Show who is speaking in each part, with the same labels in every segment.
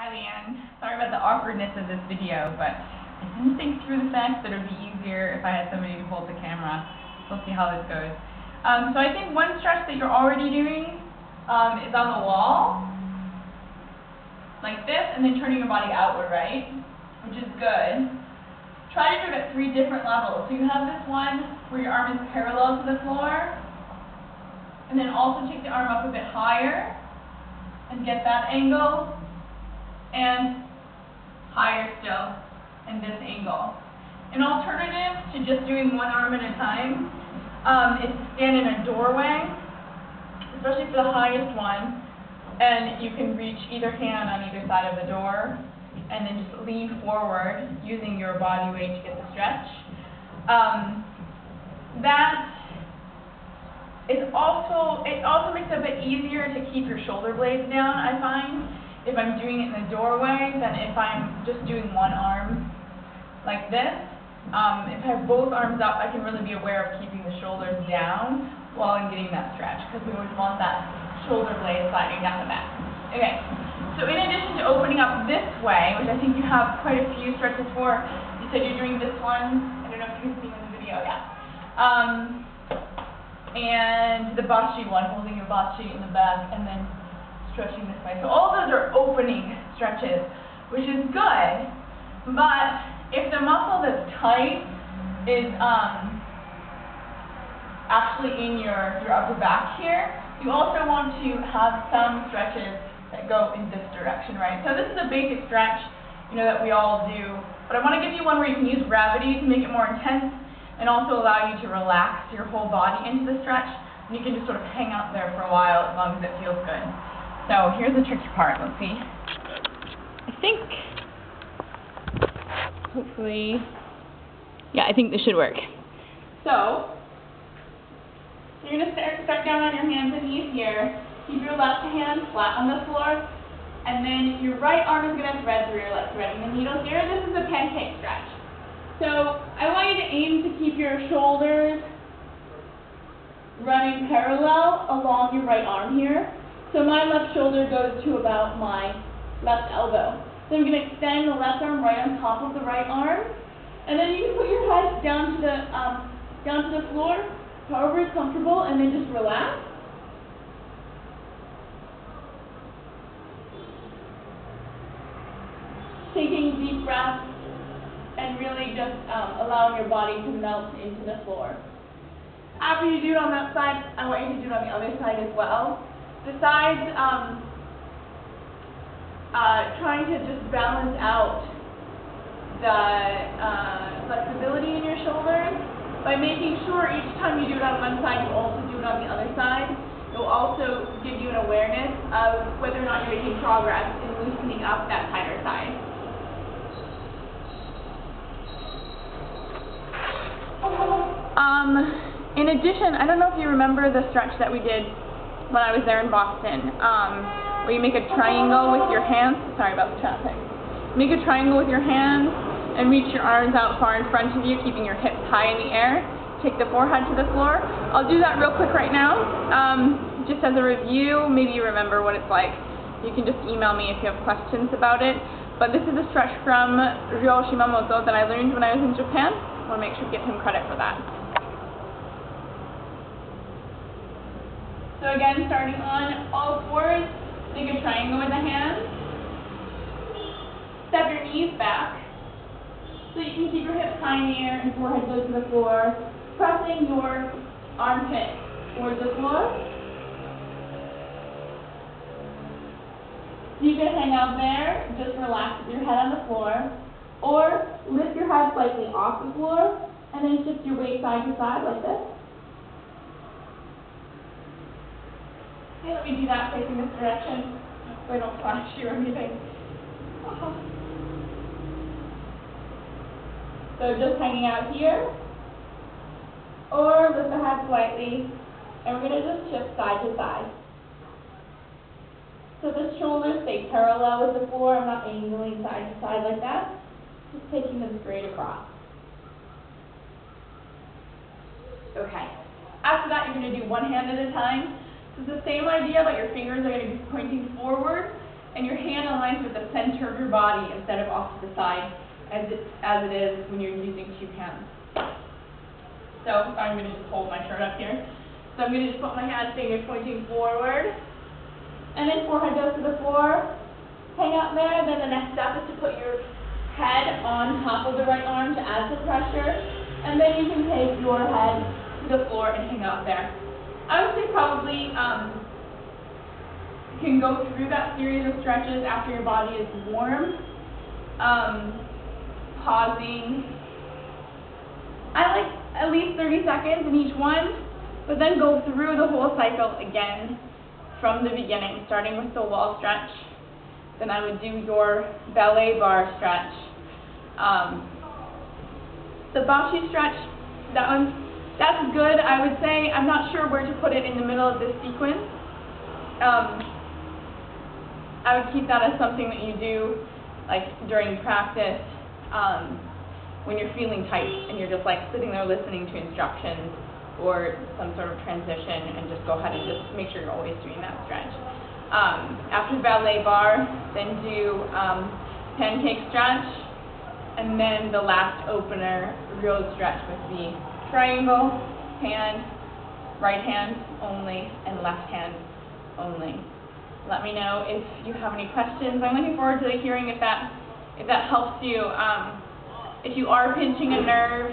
Speaker 1: Hi Leanne. Sorry about the awkwardness of this video, but I didn't think through the fact that it would be easier if I had somebody to hold the camera. We'll see how this goes. So I think one stretch that you're already doing is on the wall, like this, and then turning your body outward, right? Which is good. Try to do it at 3 different levels. So you have this one where your arm is parallel to the floor, and then also take the arm up a bit higher and get that angle, and higher still, and this angle. An alternative to just doing one arm at a time is to stand in a doorway, especially for the highest one, and you can reach either hand on either side of the door, and then just lean forward using your body weight to get the stretch. It also makes it a bit easier to keep your shoulder blades down, I find, if I'm doing it in the doorway than if I'm just doing one arm like this. If I have both arms up, I can really be aware of keeping the shoulders down while I'm getting that stretch, because we always want that shoulder blade sliding down the back. Okay, so in addition to opening up this way, which I think you have quite a few stretches for, you said you're doing this one, I don't know if you can see in the video, yeah. And the bachi one, holding your bachi in the back and then stretching this way. So all those are opening stretches, which is good, but if the muscle that's tight is actually in your upper back here, you also want to have some stretches that go in this direction, right? So this is a basic stretch, that we all do, but I want to give you one where you can use gravity to make it more intense, and also allow you to relax your whole body into the stretch, and you can just sort of hang out there for a while as long as it feels good. So here's the tricky part. Let's see. I think, hopefully, yeah, I think this should work. So you're going to start down on your hands and knees here. Keep your left hand flat on the floor, and then your right arm is going to thread through, like threading the needle here. This is a pancake stretch. So I want you to aim to keep your shoulders running parallel along your right arm here. So my left shoulder goes to about my left elbow. So I'm going to extend the left arm right on top of the right arm, and then you can put your head down to the floor, however is comfortable, and then just relax. Taking deep breaths and really just allowing your body to melt into the floor. After you do it on that side, I want you to do it on the other side as well. Besides trying to just balance out the flexibility in your shoulders, by making sure each time you do it on one side, you also do it on the other side, it will also give you an awareness of whether or not you're making progress in loosening up that tighter side. In addition, I don't know if you remember the stretch that we did when I was there in Boston, where you make a triangle with your hands. Sorry about the traffic. Make a triangle with your hands and reach your arms out far in front of you, keeping your hips high in the air. Take the forehead to the floor. I'll do that real quick right now. Just as a review, maybe you remember what it's like. You can just email me if you have questions about it. But this is a stretch from Ryo Shimamoto that I learned when I was in Japan. I want to make sure to give him credit for that. So again, starting on all fours, make a triangle with the hands. Step your knees back so you can keep your hips high in the air and forehead goes to the floor, pressing your armpit towards the floor. You can hang out there, just relax with your head on the floor, or lift your head slightly off the floor and then shift your weight side to side like this. Okay, let me do that facing this direction so I don't flash you or anything. So just hanging out here, or lift the head slightly, and we're going to just shift side to side. So the shoulders stay parallel with the floor. I'm not angling side to side like that. Just taking them straight across. Okay. After that, you're going to do one hand at a time. So it's the same idea, but your fingers are going to be pointing forward, and your hand aligns with the center of your body instead of off to the side as it is when you're using two hands. So I'm going to just hold my shirt up here. So I'm going to just put my hand, fingers pointing forward, and then forehead goes to the floor. Hang out there. Then the next step is to put your head on top of the right arm to add some pressure, and then you can take your head to the floor and hang out there. I would say probably you can go through that series of stretches after your body is warm, pausing. I like at least 30 seconds in each one, but then go through the whole cycle again from the beginning, starting with the wall stretch. Then I would do your ballet bar stretch. The Bashi stretch, that's good, I would say. I'm not sure where to put it in the middle of this sequence. I would keep that as something that you do like during practice when you're feeling tight and you're just like sitting there listening to instructions or some sort of transition, and just go ahead and just make sure you're always doing that stretch. After ballet bar, then do pancake stretch, and then the last opener, real stretch with the triangle, hand, right hand only, and left hand only. Let me know if you have any questions. I'm looking forward to hearing if that helps you. If you are pinching a nerve,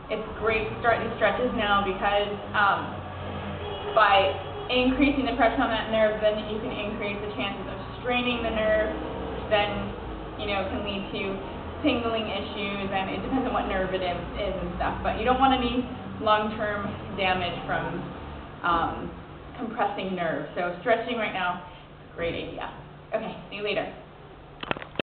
Speaker 1: it's great to start these stretches now, because by increasing the pressure on that nerve, then you can increase the chances of straining the nerve, which then, can lead to tingling issues, and it depends on what nerve it is and stuff. But you don't want any long-term damage from compressing nerves. So stretching right now is a great idea. Okay, see you later.